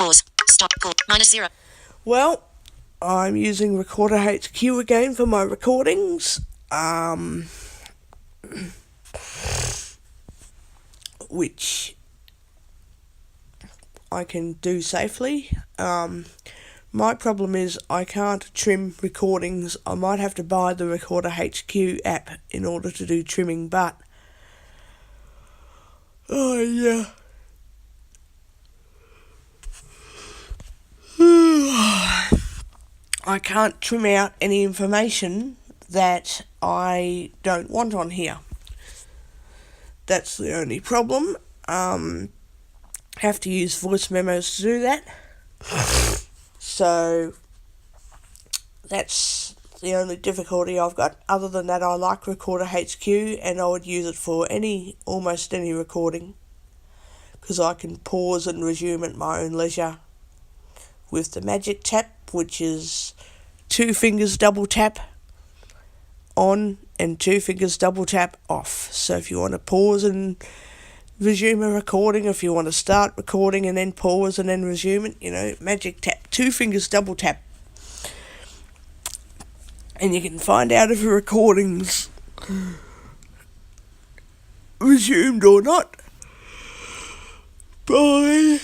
Pause. Stop. Pause. -0. Well, I'm using Recorder HQ again for my recordings. Which I can do safely. My problem is I can't trim recordings. I might have to buy the Recorder HQ app in order to do trimming, but I can't trim out any information that I don't want on here. That's the only problem. Have to use voice memos to do that. So that's the only difficulty I've got. Other than that, I like Recorder HQ and I would use it for almost any recording, because I can pause and resume at my own leisure with the magic tap, which is 2 fingers double tap on and 2 fingers double tap off. So if you want to pause and resume a recording, if you want to start recording and then pause and then resume it, magic tap, 2 fingers double tap. And you can find out if a recording's resumed or not by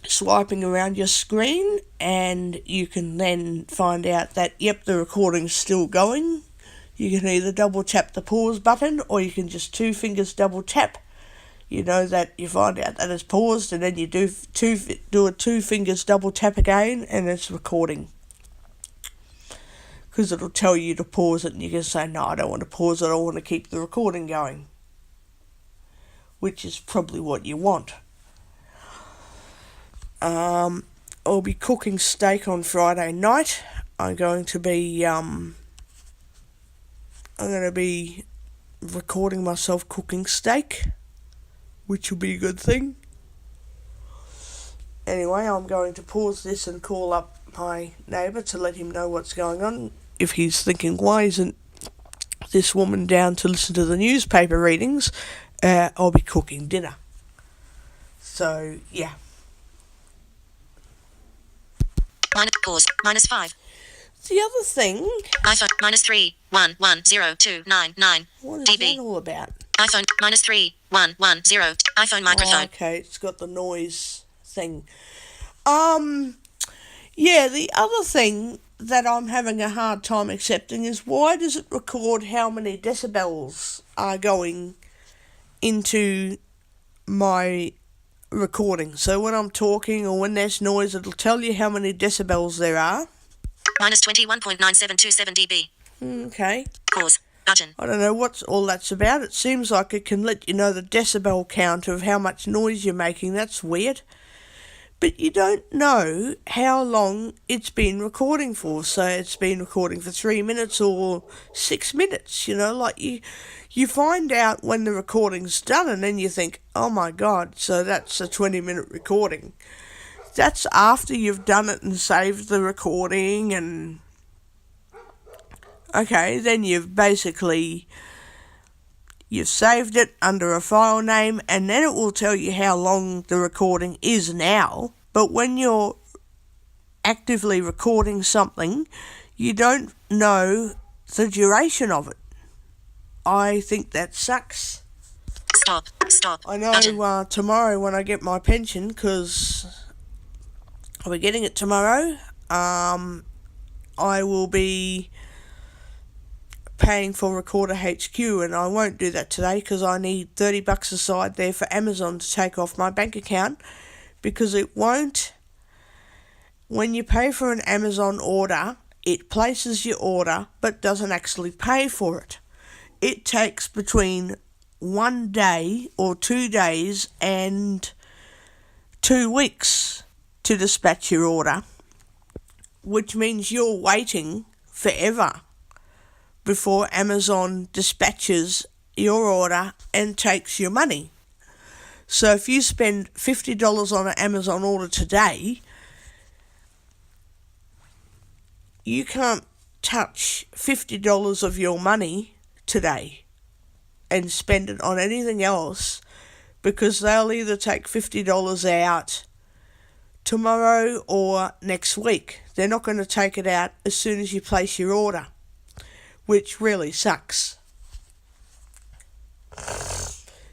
swiping around your screen, and you can then find out that, yep, the recording's still going. You can either double tap the pause button, or you can just 2 fingers double tap. That you find out that it's paused, and then you do a 2 fingers double tap again, and it's recording. Because it'll tell you to pause it, and you can say, no, I don't want to pause it, I want to keep the recording going. Which is probably what you want. I'll be cooking steak on Friday night. I'm going to be recording myself cooking steak, which will be a good thing. Anyway, I'm going to pause this and call up my neighbour to let him know what's going on. If he's thinking, why isn't this woman down to listen to the newspaper readings? I'll be cooking dinner. So, yeah. Pause. -5. The other thing... iPhone -3110299. What is dB. that all about? iPhone -3110. iPhone microphone. Okay, it's got the noise thing. Yeah, the other thing that I'm having a hard time accepting is, why does it record how many decibels are going into my recording? So when I'm talking or when there's noise, it'll tell you how many decibels there are. -21.9727 dB. Okay. Pause. Button. I don't know what all that's about. It seems like it can let you know the decibel count of how much noise you're making. That's weird. But you don't know how long it's been recording for. So it's been recording for 3 minutes or 6 minutes, like you find out when the recording's done, and then you think, oh my God, so that's a 20-minute recording. That's after you've done it and saved the recording, and okay, then you've saved it under a file name, and then it will tell you how long the recording is now. But when you're actively recording something, you don't know the duration of it. I think that sucks. Stop. I know tomorrow when I get my pension, because I'll be getting it tomorrow, I will be paying for Recorder HQ, and I won't do that today because I need $30 aside there for Amazon to take off my bank account, because it won't. When you pay for an Amazon order, it places your order but doesn't actually pay for it. It takes between 1 day or 2 days and 2 weeks to dispatch your order, which means you're waiting forever before Amazon dispatches your order and takes your money. So if you spend $50 on an Amazon order today, you can't touch $50 of your money today and spend it on anything else because they'll either take $50 out tomorrow or next week. They're not going to take it out as soon as you place your order, which really sucks.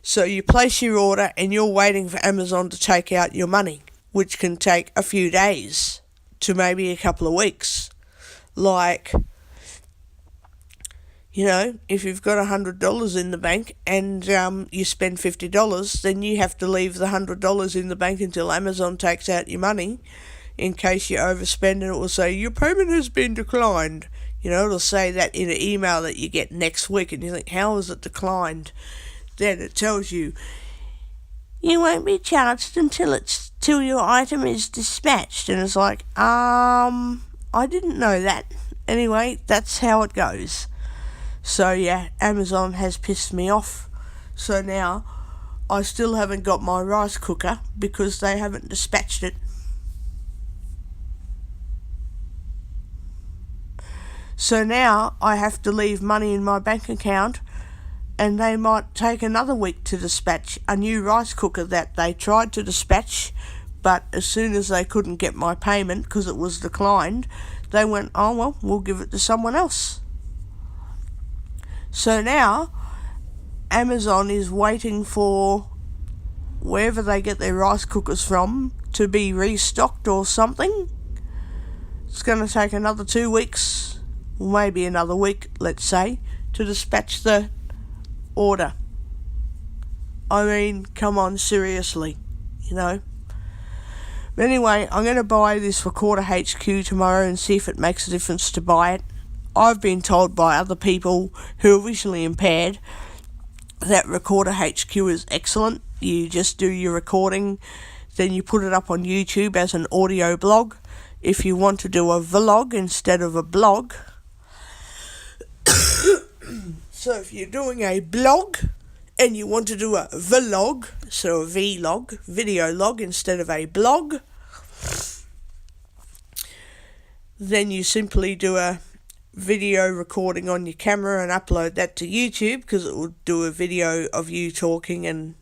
So you place your order and you're waiting for Amazon to take out your money, which can take a few days to maybe a couple of weeks. Like, you know, if you've got $100 in the bank and you spend $50, then you have to leave the $100 in the bank until Amazon takes out your money, in case you overspend, and it will say, your payment has been declined. You know, it'll say that in an email that you get next week, and you think, how is it declined? Then it tells you, you won't be charged till your item is dispatched. And it's like, I didn't know that. Anyway, that's how it goes. So yeah, Amazon has pissed me off. So now I still haven't got my rice cooker because they haven't dispatched it. So now I have to leave money in my bank account, and they might take another week to dispatch a new rice cooker that they tried to dispatch, but as soon as they couldn't get my payment because it was declined, they went, oh well, we'll give it to someone else. So now Amazon is waiting for wherever they get their rice cookers from to be restocked or something. It's going to take another 2 weeks, or maybe another week, let's say, to dispatch the order. I mean, come on, seriously, you know. But anyway, I'm going to buy this Recorder HQ tomorrow and see if it makes a difference to buy it. I've been told by other people who are visually impaired that Recorder HQ is excellent. You just do your recording, then you put it up on YouTube as an audio blog. If you want to do a vlog instead of a blog. So if you're doing a blog and you want to do a vlog, so a vlog, video log instead of a blog, then you simply do a video recording on your camera and upload that to YouTube, because it will do a video of you talking and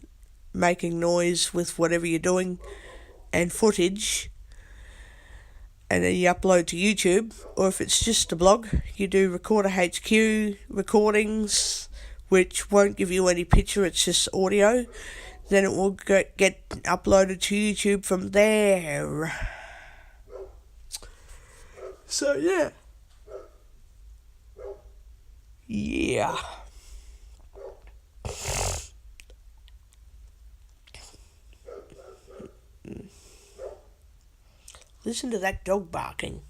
making noise with whatever you're doing and footage, and then you upload to YouTube. Or if it's just a blog, you do Recorder HQ recordings, which won't give you any picture, it's just audio. Then it will get uploaded to YouTube from there. So yeah. Yeah. Listen to that dog barking.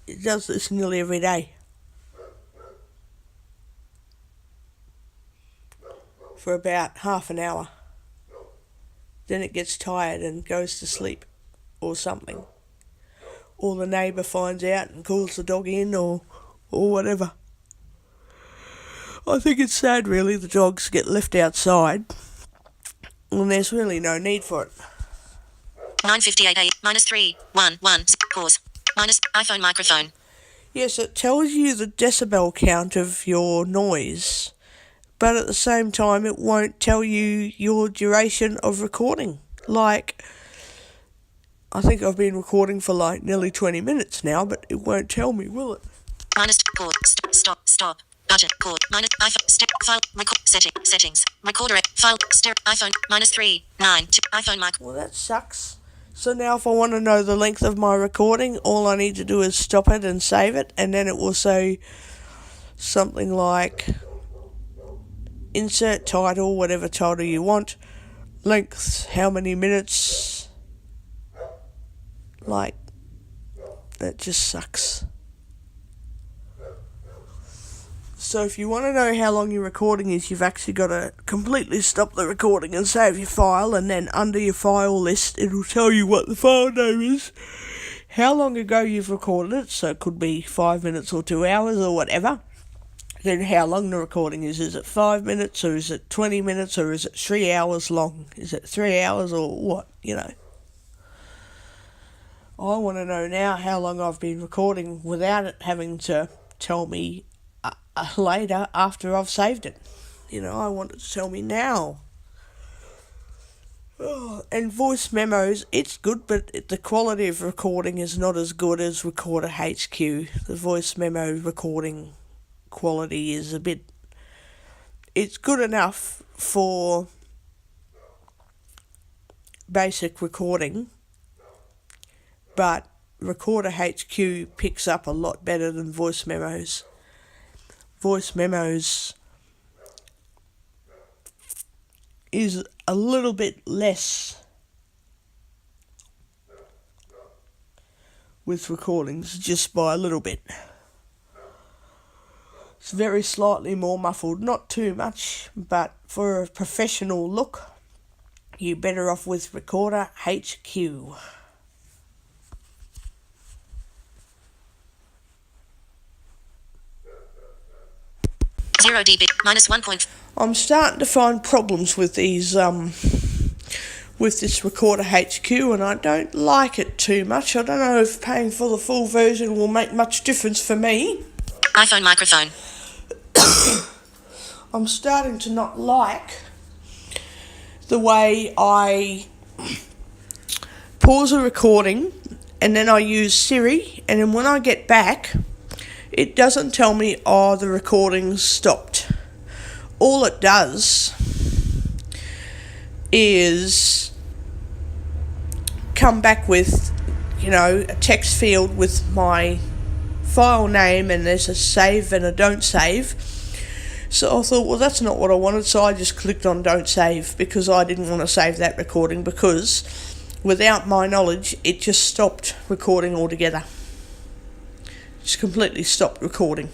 It does this nearly every day. For about half an hour. Then it gets tired and goes to sleep or something. Or the neighbour finds out and calls the dog in or whatever. I think it's sad really the dogs get left outside when there's really no need for it. 9:58 a -3 1 1 pause iPhone microphone. Yes, it tells you the decibel count of your noise, but at the same time it won't tell you your duration of recording. Like, I think I've been recording for like nearly 20 minutes now, but it won't tell me, will it? Pause stop budget pause iPhone file record settings recorder file iPhone -3 9 iPhone mic. Well, that sucks. So now if I want to know the length of my recording, all I need to do is stop it and save it, and then it will say something like insert title, whatever title you want, length, how many minutes. Like, that just sucks. So if you want to know how long your recording is, you've actually got to completely stop the recording and save your file, and then under your file list it'll tell you what the file name is, how long ago you've recorded it, so it could be 5 minutes or 2 hours or whatever. Then how long the recording is. Is it 5 minutes, or is it 20 minutes, or is it 3 hours long? Is it 3 hours or what, I want to know now how long I've been recording without it having to tell me later after I've saved it. I want it to tell me now. And voice memos, it's good, but the quality of recording is not as good as Recorder HQ. The voice memo recording quality is it's good enough for basic recording, but Recorder HQ picks up a lot better than voice memos. Voice memos is a little bit less with recordings, just by a little bit. It's very slightly more muffled, not too much, but for a professional look, you're better off with Recorder HQ. 0 dB, minus 1 point. I'm starting to find problems with these, with this Recorder HQ, and I don't like it too much. I don't know if paying for the full version will make much difference for me. iPhone microphone. I'm starting to not like the way I pause a recording and then I use Siri, and then when I get back, it doesn't tell me, the recording's stopped. All it does is come back with, a text field with my file name, and there's a save and a don't save. So I thought, well, that's not what I wanted, so I just clicked on don't save, because I didn't want to save that recording, because without my knowledge, it just stopped recording altogether. Just completely stopped recording.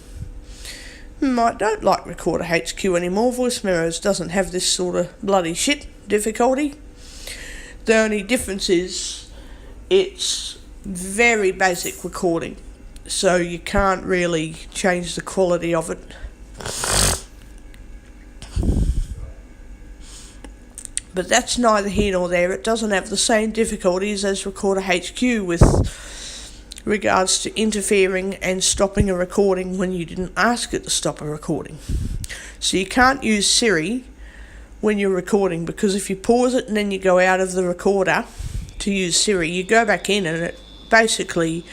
I don't like Recorder HQ anymore. Voice Memos doesn't have this sort of bloody shit difficulty. The only difference is it's very basic recording, so you can't really change the quality of it. But that's neither here nor there. It doesn't have the same difficulties as Recorder HQ with regards to interfering and stopping a recording when you didn't ask it to stop a recording. So you can't use Siri when you're recording, because if you pause it and then you go out of the recorder to use Siri, you go back in and it basically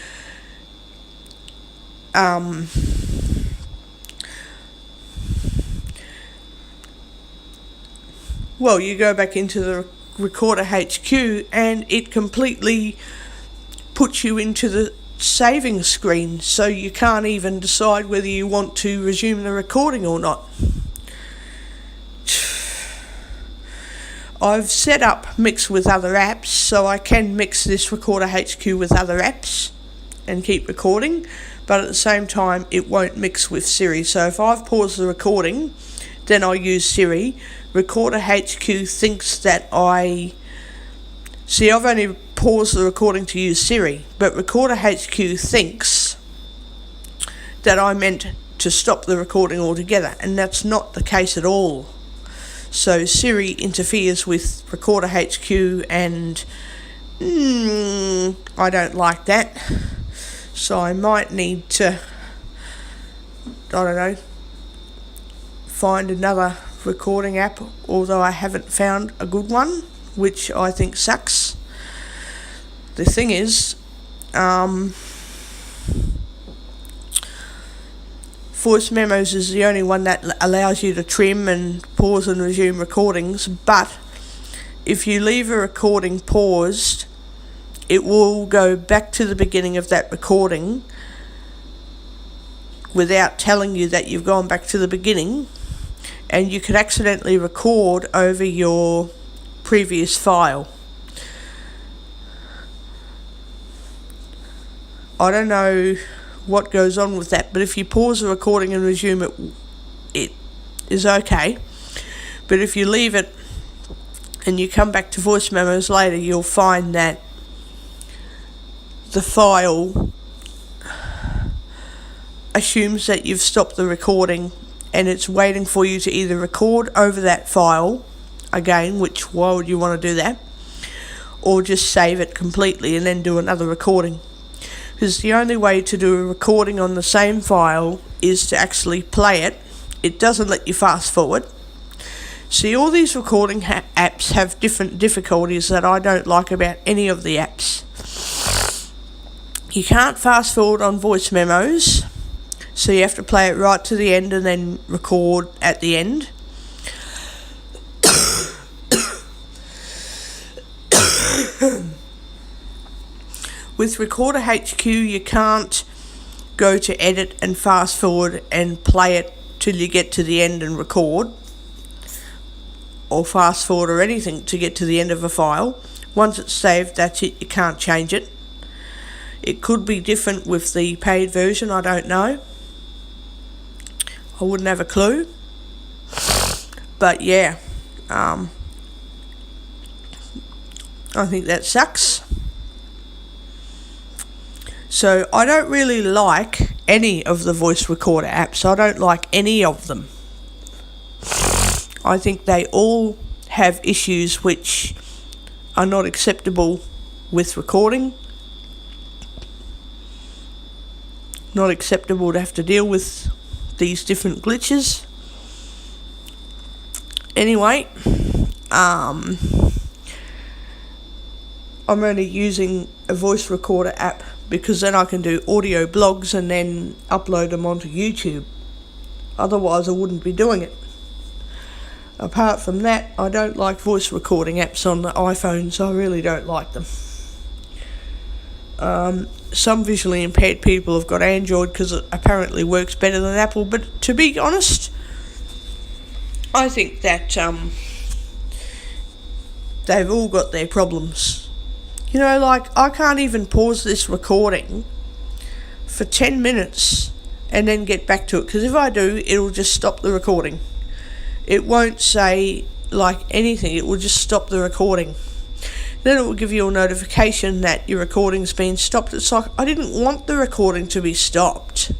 you go back into the Recorder HQ and it completely puts you into the saving screen, so you can't even decide whether you want to resume the recording or not. I've set up mix with other apps, so I can mix this Recorder HQ with other apps and keep recording, but at the same time it won't mix with Siri. So if I've paused the recording, then I use Siri. Recorder HQ thinks that I've only paused the recording to use Siri, but Recorder HQ thinks that I meant to stop the recording altogether, and that's not the case at all. So Siri interferes with Recorder HQ, and I don't like that. So I might need to, find another recording app, although I haven't found a good one, which I think sucks. The thing is, Voice Memos is the only one that allows you to trim and pause and resume recordings, but if you leave a recording paused, it will go back to the beginning of that recording without telling you that you've gone back to the beginning, and you could accidentally record over your previous file. I don't know what goes on with that, but if you pause the recording and resume it, it is okay. But if you leave it and you come back to Voice Memos later, you'll find that the file assumes that you've stopped the recording and it's waiting for you to either record over that file again, which why would you want to do that, or just save it completely and then do another recording. Because the only way to do a recording on the same file is to actually play it. It doesn't let you fast forward. See, all these recording apps have different difficulties that I don't like about any of the apps. You can't fast forward on voice memos, so you have to play it right to the end and then record at the end. With Recorder HQ, you can't go to edit and fast forward and play it till you get to the end and record, or fast forward or anything to get to the end of a file. Once it's saved, that's it, you can't change it. It could be different with the paid version, I don't know. I wouldn't have a clue. But yeah, I think that sucks. So I don't really like any of the voice recorder apps. I don't like any of them. I think they all have issues which are not acceptable with recording. Not acceptable to have to deal with these different glitches. Anyway, I'm only using a voice recorder app because then I can do audio blogs and then upload them onto YouTube. Otherwise I wouldn't be doing it. Apart from that, I don't like voice recording apps on the iPhones. I really don't like them. Some visually impaired people have got Android because it apparently works better than Apple, but to be honest, I think that they've all got their problems. You know, like, I can't even pause this recording for 10 minutes and then get back to it, because if I do, it'll just stop the recording. It won't say, like, anything, it will just stop the recording. Then it will give you a notification that your recording's been stopped. It's like, I didn't want the recording to be stopped.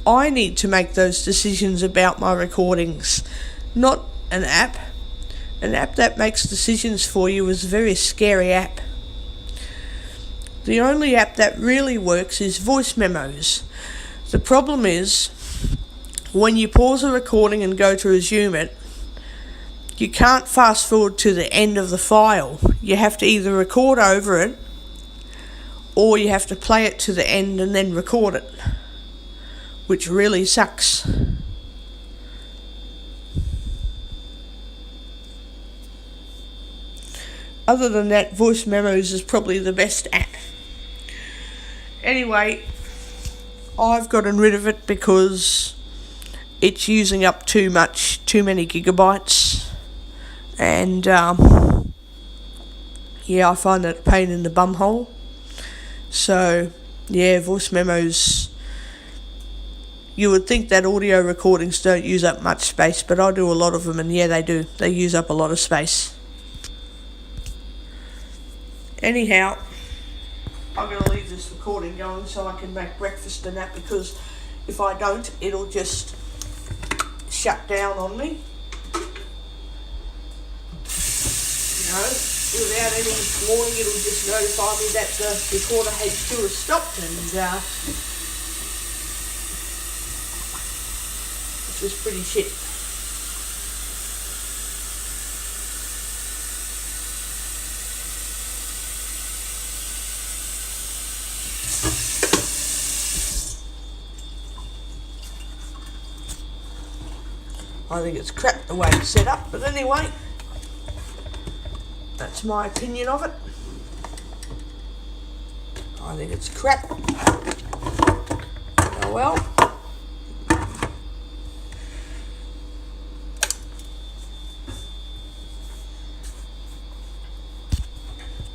I need to make those decisions about my recordings, not an app. An app that makes decisions for you is a very scary app. The only app that really works is voice memos. The problem is, when you pause a recording and go to resume it, you can't fast forward to the end of the file. You have to either record over it, or you have to play it to the end and then record it, which really sucks. Other than that, voice memos is probably the best app. Anyway, I've gotten rid of it because it's using up too many gigabytes. And yeah, I find that a pain in the bumhole. So yeah, voice memos, you would think that audio recordings don't use up much space, but I do a lot of them, and yeah, they do. They use up a lot of space. Anyhow, I'm going to leave this recording going so I can make breakfast and that, because if I don't, it'll just shut down on me. You know, without any warning, it'll just notify me that the Recorder HQ has stopped, and which was pretty shit. I think it's crap the way it's set up, but anyway, that's my opinion of it. I think it's crap. Oh well.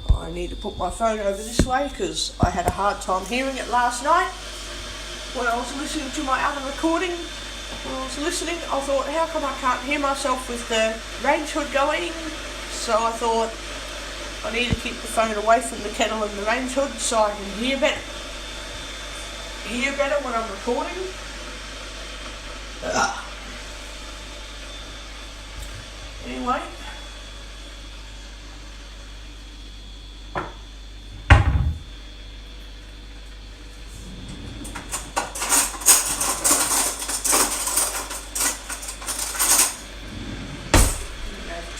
I need to put my phone over this way because I had a hard time hearing it last night when I was listening to my other recording. When I was listening, I thought, how come I can't hear myself with the range hood going? So I thought, I need to keep the phone away from the kettle and the range hood so I can hear better. Hear better when I'm recording. Anyway.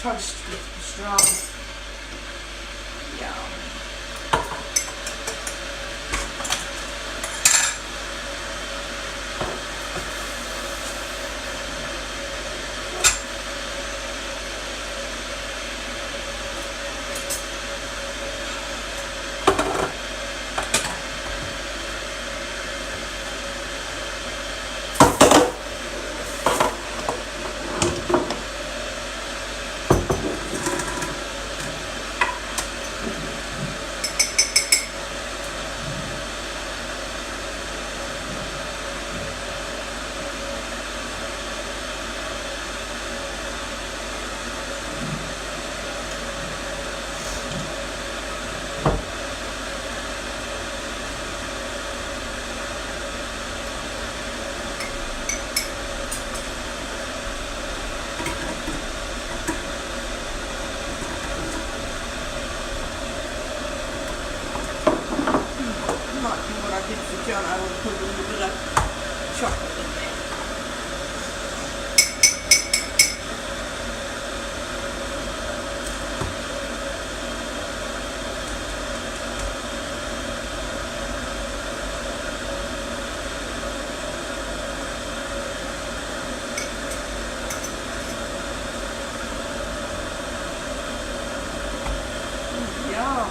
Toast with pastrami. Yum. John, I will put a little bit of chocolate in there. Yum.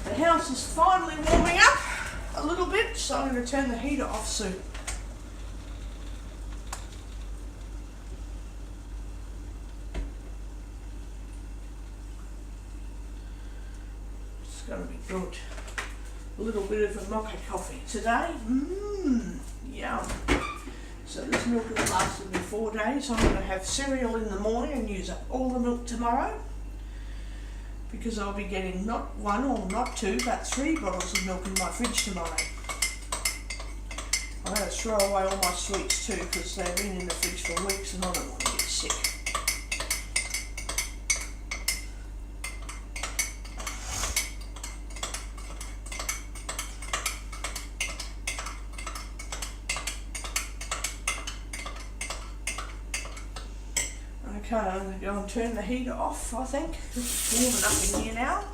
The house is finally warming up a little bit, so I'm going to turn the heater off soon. It's going to be good. A little bit of a mocha coffee today. Yum. So this milk has lasted me 4 days. I'm going to have cereal in the morning and use up all the milk tomorrow, because I'll be getting not one or not two, but 3 bottles of milk in my fridge tomorrow. I'm going to throw away all my sweets too, because they've been in the fridge for weeks and I don't want to get sick. Okay, I'm going to go and turn the heater off, I think. It's warm enough in here now.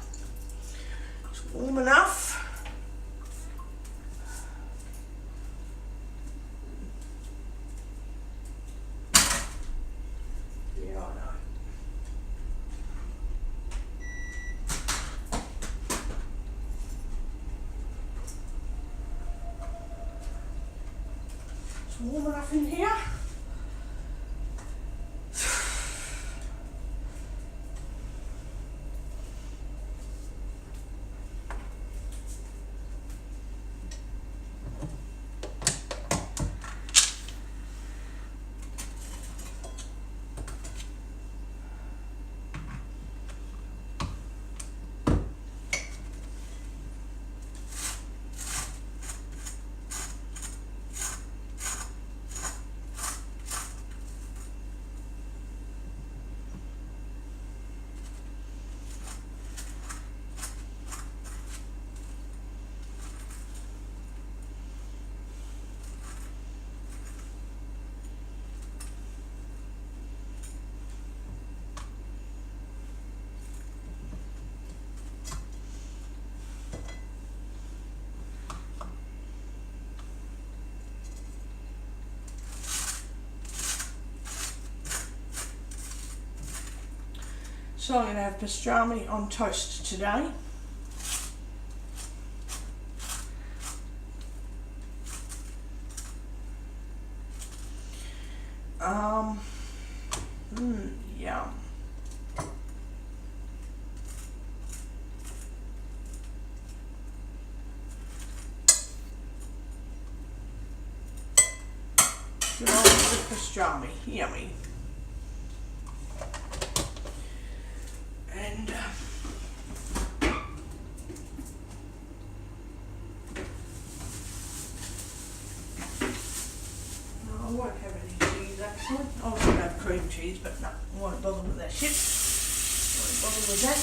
It's warm enough. Yeah, I know. It's warm enough in here. So I'm going to have pastrami on toast today. Yum. Good old pastrami, yummy. And no, I won't have any cheese actually. I was going to have cream cheese, but no, I won't bother with that shit. Won't bother with that.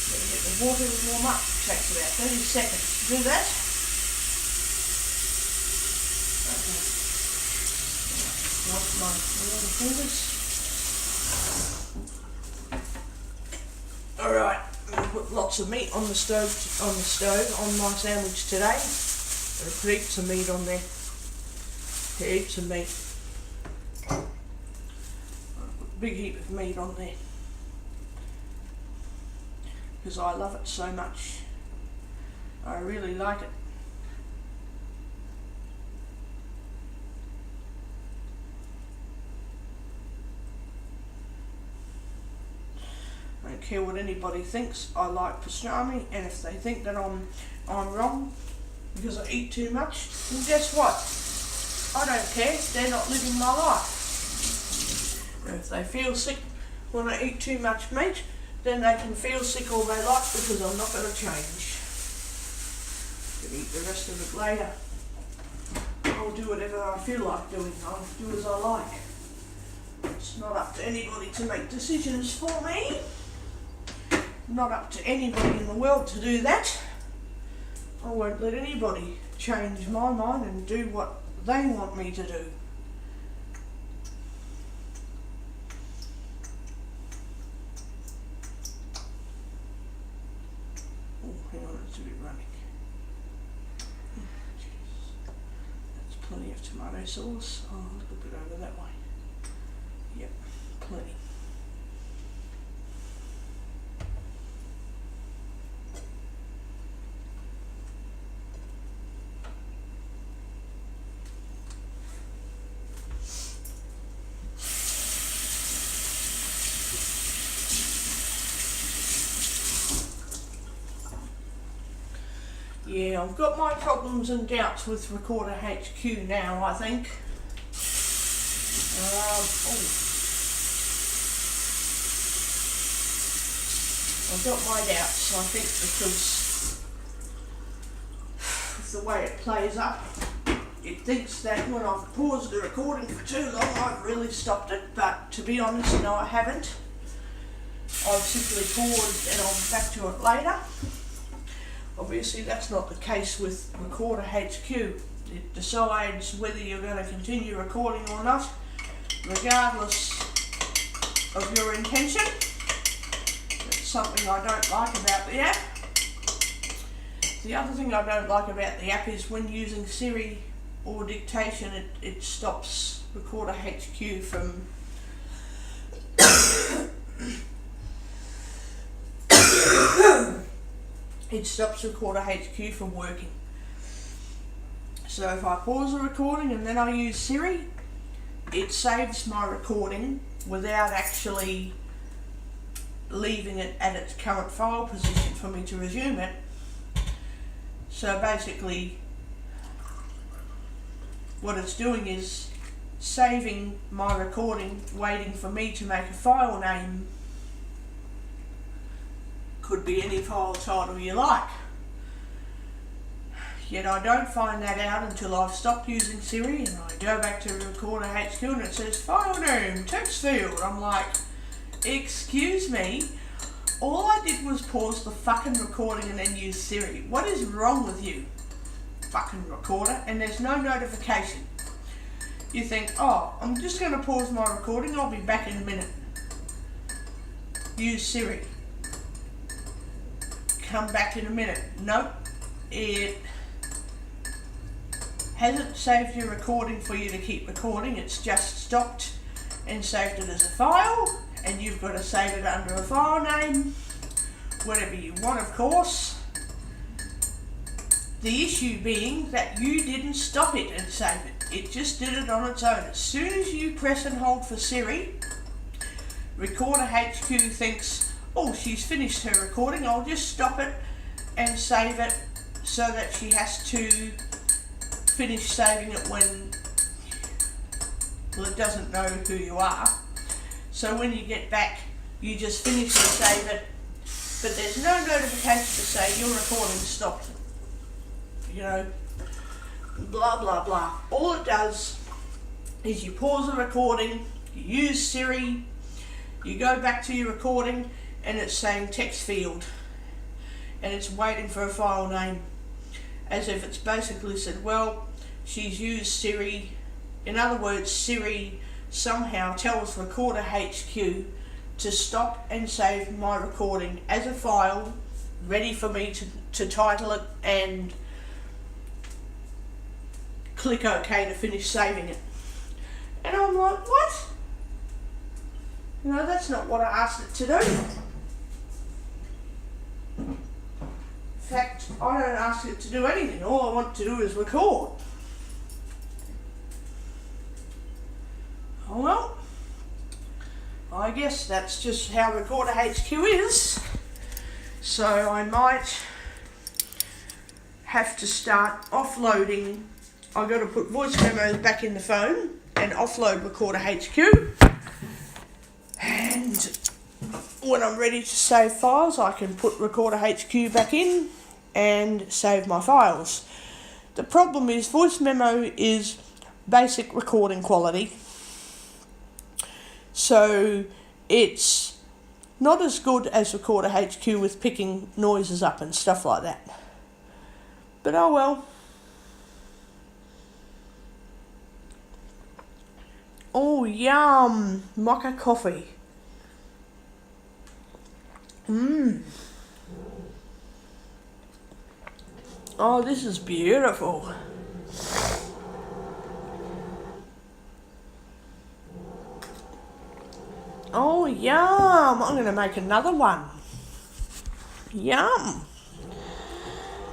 Gotta get the water to warm up. Takes about 30 seconds to do that. Okay. Wash my little fingers. Alright, I'm going to put lots of meat on the stove on my sandwich today. I'm going to put heaps of meat on there. Heaps of meat. I'll put a big heap of meat on there. Because I love it so much. I really like it. I don't care what anybody thinks. I like pastrami, and if they think that I'm wrong because I eat too much, then guess what? I don't care. They're not living my life. And if they feel sick when I eat too much meat, then they can feel sick all they like, because I'm not going to change. I can eat the rest of it later. I'll do whatever I feel like doing. I'll do as I like. It's not up to anybody to make decisions for me. Not up to anybody in the world to do that. I won't let anybody change my mind and do what they want me to do. Oh, hang on, it's a bit running. That's plenty of tomato sauce. Oh, a little bit over that way. Yep, plenty. Yeah, I've got my problems and doubts with Recorder HQ now, I think. I've got my doubts, I think, because of the way it plays up. It thinks that when I've paused the recording for too long, I've really stopped it, but to be honest, no, I haven't. I've simply paused and I'll be back to it later. Obviously that's not the case with Recorder HQ. It decides whether you're going to continue recording or not, regardless of your intention. It's something I don't like about the app. The other thing I don't like about the app is when using Siri or dictation, it stops Recorder HQ from it stops Recorder HQ from working. So if I pause the recording and then I use Siri, it saves my recording without actually leaving it at its current file position for me to resume it. So basically what it's doing is saving my recording, waiting for me to make a file name. Could be any file title you like. Yet I don't find that out until I've stopped using Siri and I go back to Recorder HQ and it says file name, text field. I'm like, excuse me, all I did was pause the fucking recording and then use Siri. What is wrong with you, fucking recorder? And there's no notification. You think, oh, I'm just going to pause my recording, I'll be back in a minute. Use Siri. Come back in a minute. Nope. It hasn't saved your recording for you to keep recording. It's just stopped and saved it as a file, and you've got to save it under a file name, whatever you want, of course. The issue being that you didn't stop it and save it. It just did it on its own. As soon as you press and hold for Siri, Recorder HQ thinks, oh, she's finished her recording, I'll just stop it and save it so that she has to finish saving it when, well, it doesn't know who you are. So when you get back, you just finish and save it, but there's no notification to say your recording stopped. You know, blah blah blah. All it does is you pause the recording, you use Siri, you go back to your recording, and it's saying text field, and it's waiting for a file name, as if it's basically said, well, she's used Siri. In other words, Siri somehow tells Recorder HQ to stop and save my recording as a file, ready for me to title it and click OK to finish saving it. And I'm like, what? You know, that's not what I asked it to do. In fact, I don't ask it to do anything. All I want to do is record. Oh well, I guess that's just how Recorder HQ is. So I might have to start offloading. I've got to put voice memos back in the phone and offload Recorder HQ. And when I'm ready to save files, I can put Recorder HQ back in and save my files. The problem is voice memo is basic recording quality. So it's not as good as Recorder HQ with picking noises up and stuff like that. But oh well. Oh yum, mocha coffee. Oh, this is beautiful. Oh, yum. I'm going to make another one. Yum.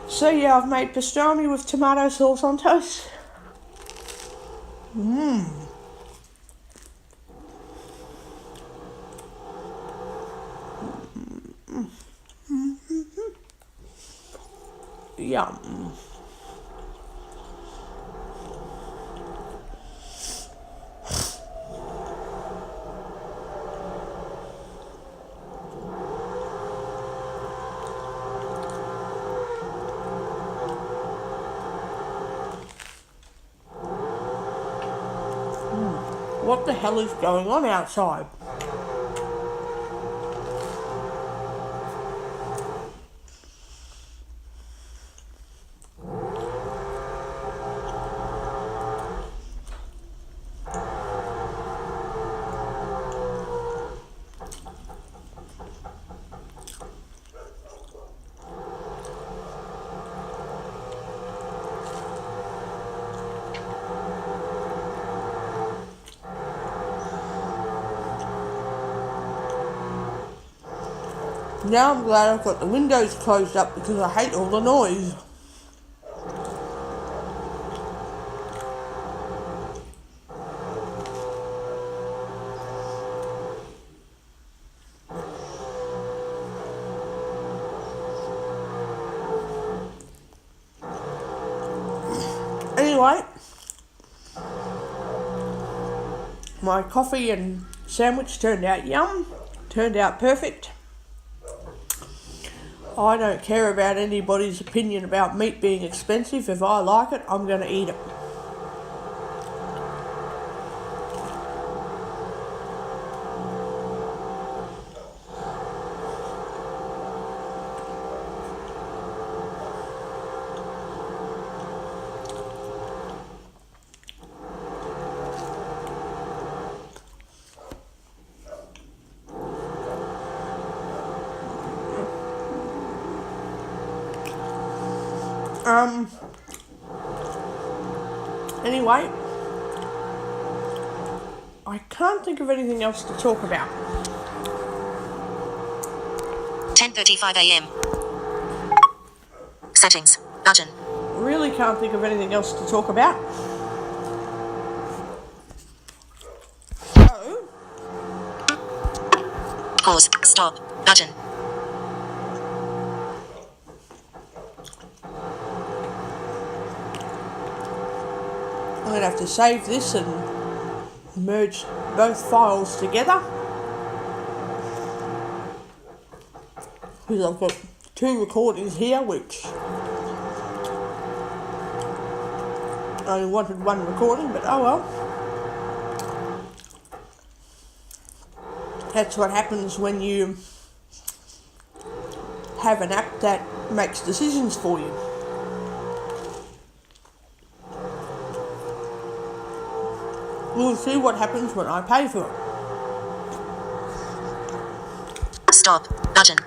So, yeah, I've made pastrami with tomato sauce on toast. Yum. What the hell is going on outside? Now I'm glad I've got the windows closed up because I hate all the noise. Anyway, my coffee and sandwich turned out yum, turned out perfect. I don't care about anybody's opinion about meat being expensive. If I like it, I'm going to eat it. Anyway, I can't think of anything else to talk about. 10:35 a.m. Settings. Button. Really can't think of anything else to talk about. So, Pause. Stop. Button. I'm going to have to save this and merge both files together. Because I've got 2 recordings here, which I only wanted 1 recording, but oh well. That's what happens when you have an app that makes decisions for you. We'll see what happens when I pay for it. Stop. Button.